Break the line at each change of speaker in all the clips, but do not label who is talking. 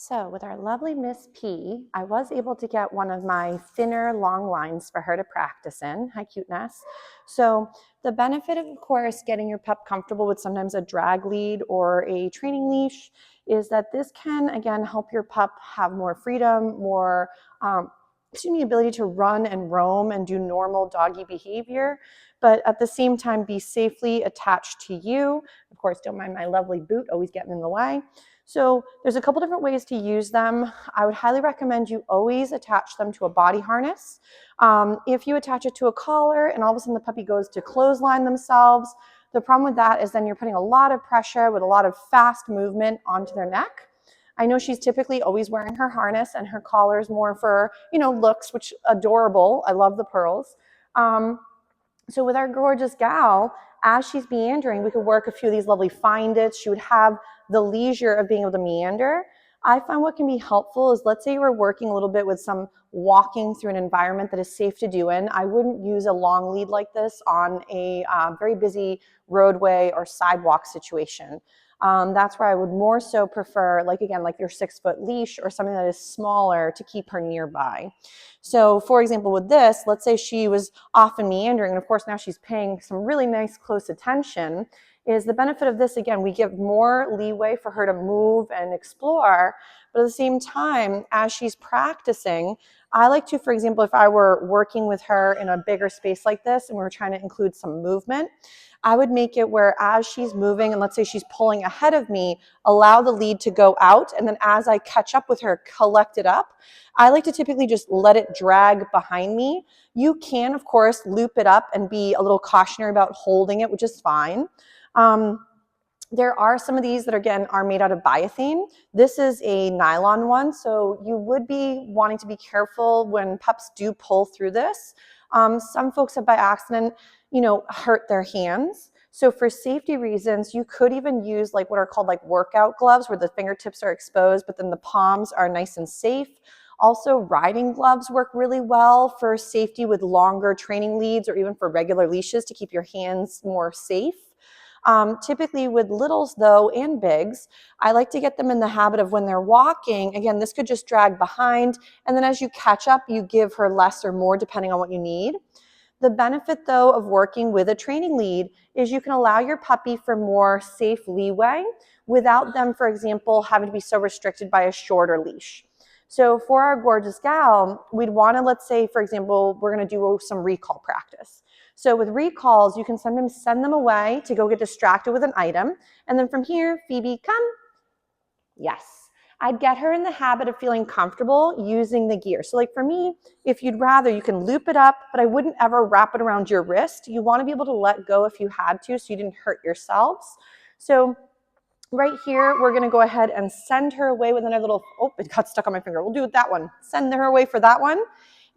So with our lovely Miss P, I was able to get one of my thinner long lines for her to practice in. Hi, cuteness. So the benefit of course, getting your pup comfortable with sometimes a drag lead or a training leash is that this can, again, help your pup have more freedom, more ability to run and roam and do normal doggy behavior, but at the same time be safely attached to you. Of course, don't mind my lovely boot always getting in the way. So there's a couple different ways to use them. I would highly recommend you always attach them to a body harness. If you attach it to a collar and all of a sudden the puppy goes to clothesline themselves, the problem with that is then you're putting a lot of pressure with a lot of fast movement onto their neck. I know she's typically always wearing her harness and her collar is more for, looks, which adorable. I love the pearls. So with our gorgeous gal, as she's meandering, we could work a few of these lovely find its. She would have the leisure of being able to meander. I find what can be helpful is, let's say you were working a little bit with some walking through an environment that is safe to do in. I wouldn't use a long lead like this on a very busy roadway or sidewalk situation. That's where I would more so prefer, like your 6-foot leash or something that is smaller to keep her nearby. So for example, with this, let's say she was often meandering, and of course now she's paying some really nice close attention, is the benefit of this, again, we give more leeway for her to move and explore, but at the same time, as she's practicing, I like to, for example, if I were working with her in a bigger space like this and we were trying to include some movement, I would make it where as she's moving, and let's say she's pulling ahead of me, allow the lead to go out, and then as I catch up with her, collect it up. I like to typically just let it drag behind me. You can, of course, loop it up and be a little cautionary about holding it, which is fine. There are some of these that, again, are made out of biothane. This is a nylon one, so you would be wanting to be careful when pups do pull through this. Some folks have by accident, hurt their hands. So for safety reasons, you could even use what are called workout gloves where the fingertips are exposed, but then the palms are nice and safe. Also, riding gloves work really well for safety with longer training leads or even for regular leashes to keep your hands more safe. Typically with littles though, and bigs, I like to get them in the habit of when they're walking, again, this could just drag behind, and then as you catch up, you give her less or more depending on what you need. The benefit though of working with a training lead is you can allow your puppy for more safe leeway without them, for example, having to be so restricted by a shorter leash. So for our gorgeous gal, we'd want to, let's say, for example, we're going to do some recall practice. So with recalls, you can sometimes send them away to go get distracted with an item. And then from here, Phoebe, come. Yes. I'd get her in the habit of feeling comfortable using the gear. So for me, if you'd rather, you can loop it up, but I wouldn't ever wrap it around your wrist. You want to be able to let go if you had to so you didn't hurt yourselves. So right here, we're going to go ahead and send her away with another little, oh, it got stuck on my finger. We'll do it that one. Send her away for that one.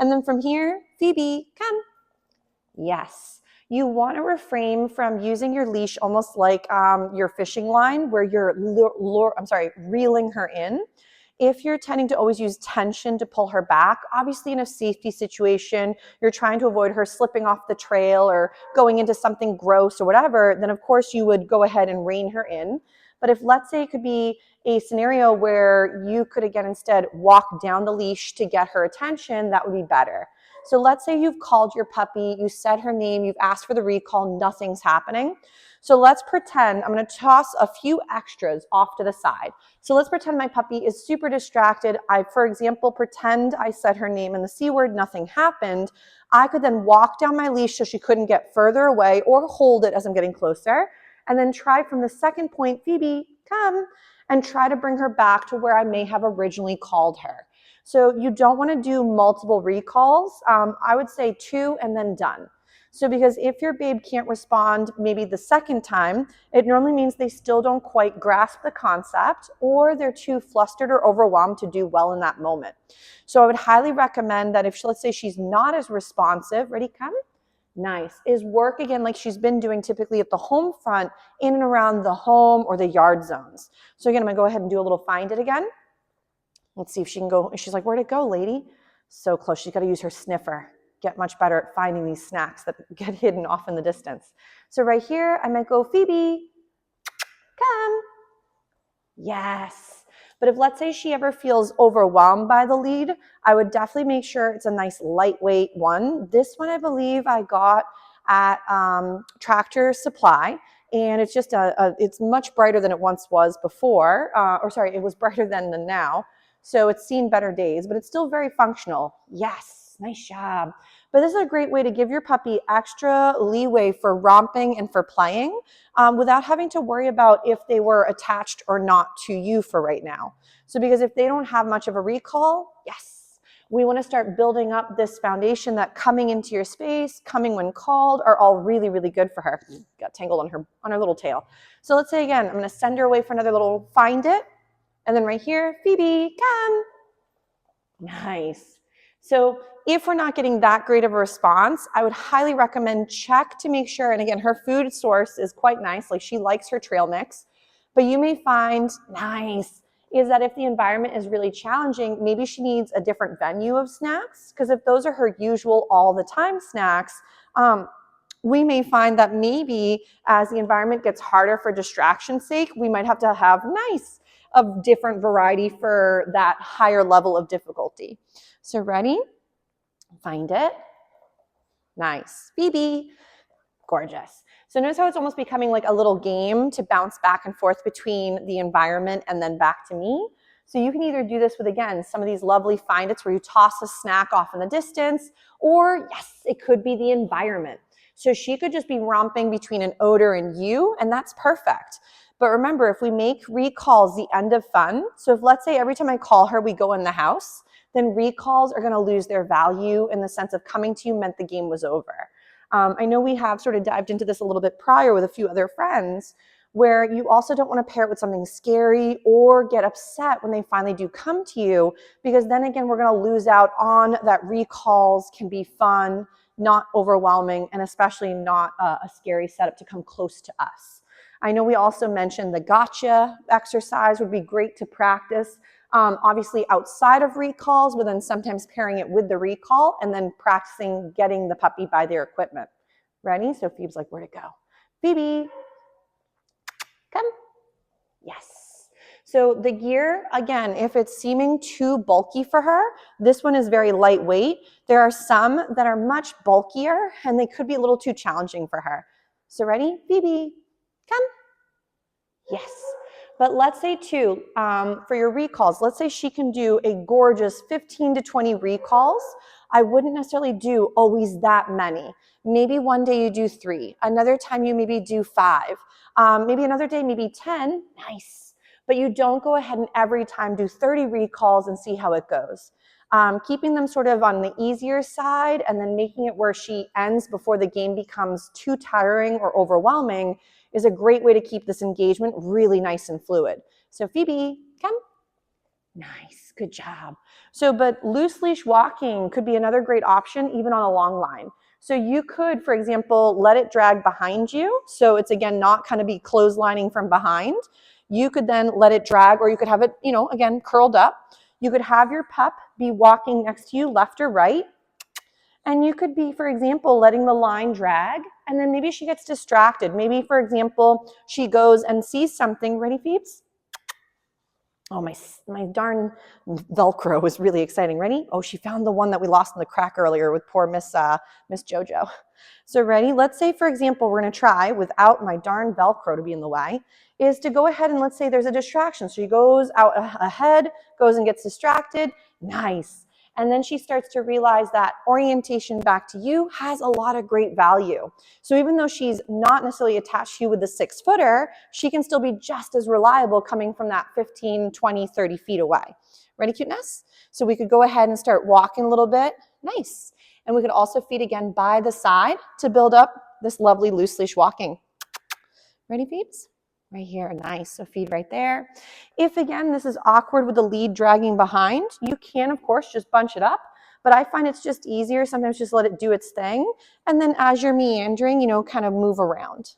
And then from here, Phoebe, come. Yes. You want to refrain from using your leash almost like your fishing line where you're reeling her in. If you're tending to always use tension to pull her back, obviously in a safety situation, you're trying to avoid her slipping off the trail or going into something gross or whatever, then of course you would go ahead and rein her in. But if, let's say, it could be a scenario where you could, again, instead walk down the leash to get her attention, that would be better. So let's say you've called your puppy, you said her name, you've asked for the recall, nothing's happening. So let's pretend, I'm going to toss a few extras off to the side. So let's pretend my puppy is super distracted. For example, pretend I said her name and the C word, nothing happened. I could then walk down my leash so she couldn't get further away or hold it as I'm getting closer. And then try from the second point, Phoebe, come, and try to bring her back to where I may have originally called her. So you don't want to do multiple recalls. I would say 2 and then done. So because if your babe can't respond maybe the second time, it normally means they still don't quite grasp the concept or they're too flustered or overwhelmed to do well in that moment. So I would highly recommend that if, let's say, she's not as responsive, ready, come? Nice. Is work again like she's been doing typically at the home front in and around the home or the yard zones. So again, I'm going to go ahead and do a little find it again. Let's see if she can go. She's like, where'd it go, lady? So close. She's got to use her sniffer. Get much better at finding these snacks that get hidden off in the distance. So right here, I might go, Phoebe, come. Yes. But if, let's say, she ever feels overwhelmed by the lead, I would definitely make sure it's a nice lightweight one. This one I believe I got at Tractor Supply, and it's just it's much brighter than it once was before, or sorry, it was brighter than the now. So it's seen better days, but it's still very functional. Yes, nice job. But this is a great way to give your puppy extra leeway for romping and for playing without having to worry about if they were attached or not to you for right now. So because if they don't have much of a recall, yes, we want to start building up this foundation that coming into your space, coming when called are all really, really good for her. Got tangled on her little tail. So let's say again, I'm going to send her away for another little find it. And then right here, Phoebe, come. Nice. So if we're not getting that great of a response, I would highly recommend check to make sure, and again, her food source is quite nice, like she likes her trail mix, but you may find, nice, is that if the environment is really challenging, maybe she needs a different venue of snacks, because if those are her usual all the time snacks, we may find that maybe as the environment gets harder for distraction's sake, we might have to have of different variety for that higher level of difficulty. So ready? Find it. Nice. Phoebe. Gorgeous. So notice how it's almost becoming like a little game to bounce back and forth between the environment and then back to me. So you can either do this with, again, some of these lovely find its where you toss a snack off in the distance, or yes, it could be the environment. So she could just be romping between an odor and you, and that's perfect. But remember, if we make recalls the end of fun, so if let's say every time I call her, we go in the house, then recalls are going to lose their value in the sense of coming to you meant the game was over. I know we have sort of dived into this a little bit prior with a few other friends, where you also don't want to pair it with something scary or get upset when they finally do come to you, because then again, we're going to lose out on that recalls can be fun, not overwhelming, and especially not a scary setup to come close to us. I know we also mentioned the gotcha exercise would be great to practice, obviously outside of recalls, but then sometimes pairing it with the recall and then practicing getting the puppy by their equipment. Ready? So Phoebe's like, where'd it go? Phoebe, come. Yes. So the gear, again, if it's seeming too bulky for her, this one is very lightweight. There are some that are much bulkier and they could be a little too challenging for her. So ready? Phoebe, come. Yes. But let's say too, for your recalls, let's say she can do a gorgeous 15 to 20 recalls. I wouldn't necessarily do always that many. Maybe one day you do 3. Another time you maybe do 5. Maybe another day, maybe 10. Nice. But you don't go ahead and every time do 30 recalls and see how it goes. Keeping them sort of on the easier side and then making it where she ends before the game becomes too tiring or overwhelming is a great way to keep this engagement really nice and fluid. So Phoebe, come. Nice, good job. So, but loose leash walking could be another great option even on a long line. So you could, for example, let it drag behind you. So it's again, not kind of be clotheslining from behind. You could then let it drag, or you could have it, again, curled up. You could have your pup be walking next to you, left or right. And you could be, for example, letting the line drag, and then maybe she gets distracted. Maybe, for example, she goes and sees something. Ready, Phoebes? Oh, my darn Velcro was really exciting. Ready? Oh, she found the one that we lost in the crack earlier with poor Miss JoJo. So ready? Let's say, for example, we're going to try, without my darn Velcro to be in the way, is to go ahead and let's say there's a distraction. So she goes out ahead, goes and gets distracted. Nice. And then she starts to realize that orientation back to you has a lot of great value. So even though she's not necessarily attached to you with the 6-footer, she can still be just as reliable coming from that 15, 20, 30 feet away. Ready, cuteness? So we could go ahead and start walking a little bit. Nice. And we could also feed again by the side to build up this lovely loose leash walking. Ready, Phoebes? Right here, nice, so feed right there. If again, this is awkward with the lead dragging behind, you can of course just bunch it up, but I find it's just easier, sometimes just let it do its thing, and then as you're meandering, kind of move around.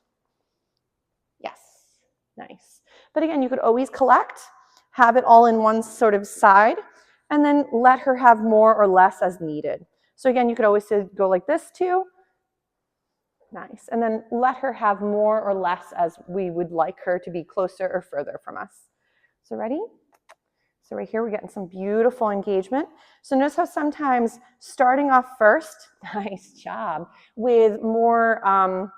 Yes, nice. But again, you could always collect, have it all in one sort of side, and then let her have more or less as needed. So again, you could always go like this too. Nice. And then let her have more or less as we would like her to be closer or further from us. So ready? So right here, we're getting some beautiful engagement. So notice how sometimes starting off first, nice job, with more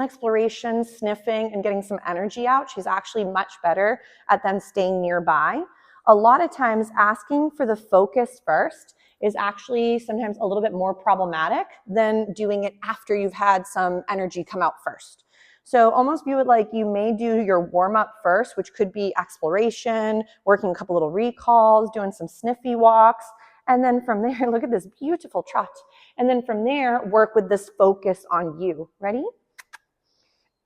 exploration, sniffing, and getting some energy out, she's actually much better at then staying nearby. A lot of times asking for the focus first is actually sometimes a little bit more problematic than doing it after you've had some energy come out first. So almost view it like you may do your warm-up first, which could be exploration, working a couple little recalls, doing some sniffy walks, and then from there, look at this beautiful trot. And then from there, work with this focus on you. Ready?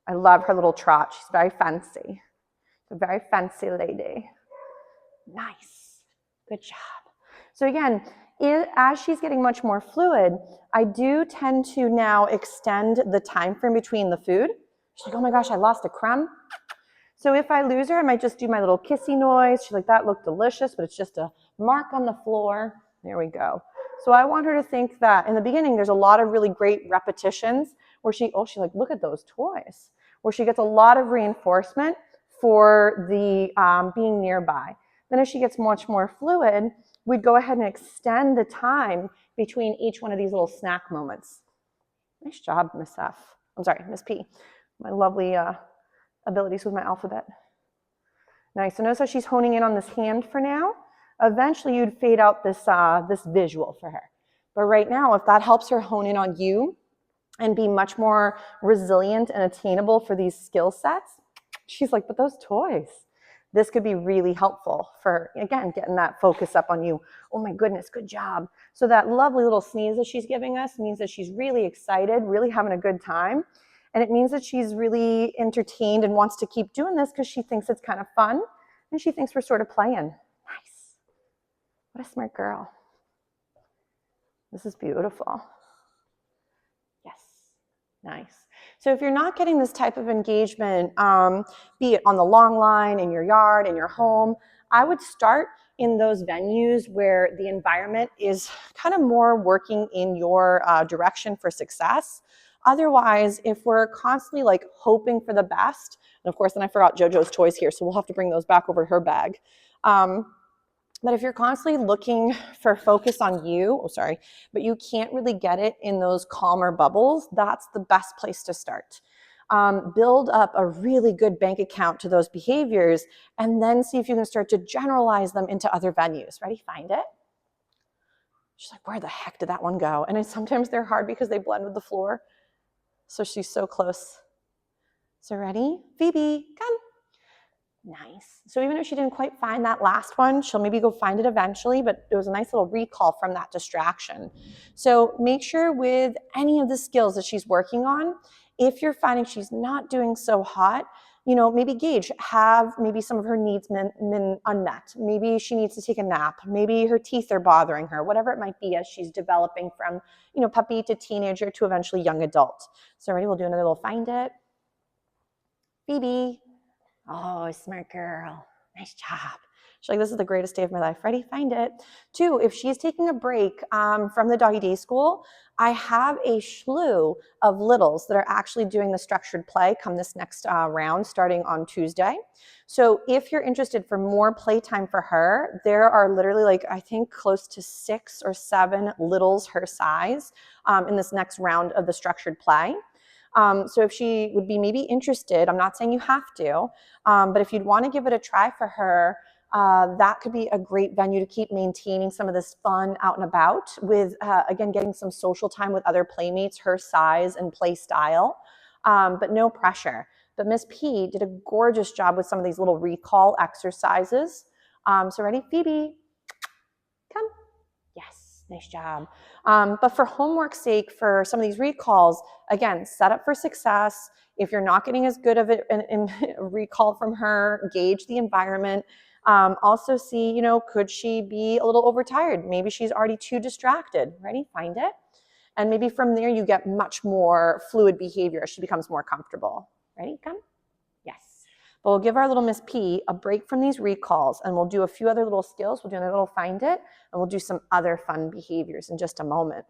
I love her little trot. She's very fancy. A very fancy lady. Nice. Good job. So again, as she's getting much more fluid, I do tend to now extend the time frame between the food. She's like, oh my gosh, I lost a crumb. So if I lose her, I might just do my little kissy noise. She's like, that looked delicious, but it's just a mark on the floor. There we go. So I want her to think that in the beginning, there's a lot of really great repetitions where she's like, look at those toys, where she gets a lot of reinforcement for the being nearby. Then as she gets much more fluid, we'd go ahead and extend the time between each one of these little snack moments. Nice job, Miss F. I'm sorry, Miss P. My lovely abilities with my alphabet. Nice. So notice how she's honing in on this hand for now. Eventually, you'd fade out this visual for her. But right now, if that helps her hone in on you and be much more resilient and attainable for these skill sets, she's like, but those toys. This could be really helpful for, again, getting that focus up on you. Oh my goodness, good job. So that lovely little sneeze that she's giving us means that she's really excited, really having a good time. And it means that she's really entertained and wants to keep doing this because she thinks it's kind of fun and she thinks we're sort of playing. Nice. What a smart girl. This is beautiful. Yes. Nice. So if you're not getting this type of engagement, be it on the long line, in your yard, in your home, I would start in those venues where the environment is kind of more working in your direction for success. Otherwise, if we're constantly like hoping for the best, and of course, then I forgot JoJo's toys here, so we'll have to bring those back over to her bag. But if you're constantly looking for focus on you, but you can't really get it in those calmer bubbles, that's the best place to start. Build up a really good bank account to those behaviors and then see if you can start to generalize them into other venues. Ready? Find it. She's like, where the heck did that one go? And sometimes they're hard because they blend with the floor. So she's so close. So ready? Phoebe, come. Nice. So even if she didn't quite find that last one, she'll maybe go find it eventually, but it was a nice little recall from that distraction. So make sure with any of the skills that she's working on, if you're finding she's not doing so hot, maybe gauge, have maybe some of her needs been unmet. Maybe she needs to take a nap. Maybe her teeth are bothering her, whatever it might be as she's developing from, puppy to teenager to eventually young adult. So ready, we'll do another little find it. Phoebe. Oh, smart girl. Nice job. She's like, this is the greatest day of my life. Ready? Find it. 2, if she's taking a break from the doggy day school, I have a slew of littles that are actually doing the structured play come this next round starting on Tuesday. So if you're interested for more playtime for her, there are literally I think close to 6 or 7 littles her size in this next round of the structured play. So if she would be maybe interested, I'm not saying you have to, but if you'd want to give it a try for her, that could be a great venue to keep maintaining some of this fun out and about with, again, getting some social time with other playmates, her size and play style, but no pressure. But Miss P did a gorgeous job with some of these little recall exercises. So ready, Phoebe? Come. Yes, nice job. But for homework's sake, for some of these recalls, again, set up for success. If you're not getting as good of a recall from her, gauge the environment. Also see, could she be a little overtired? Maybe she's already too distracted. Ready? Find it. And maybe from there, you get much more fluid behavior as she becomes more comfortable. Ready? Come. Yes. But we'll give our little Miss P a break from these recalls and we'll do a few other little skills. We'll do another little find it and we'll do some other fun behaviors in just a moment.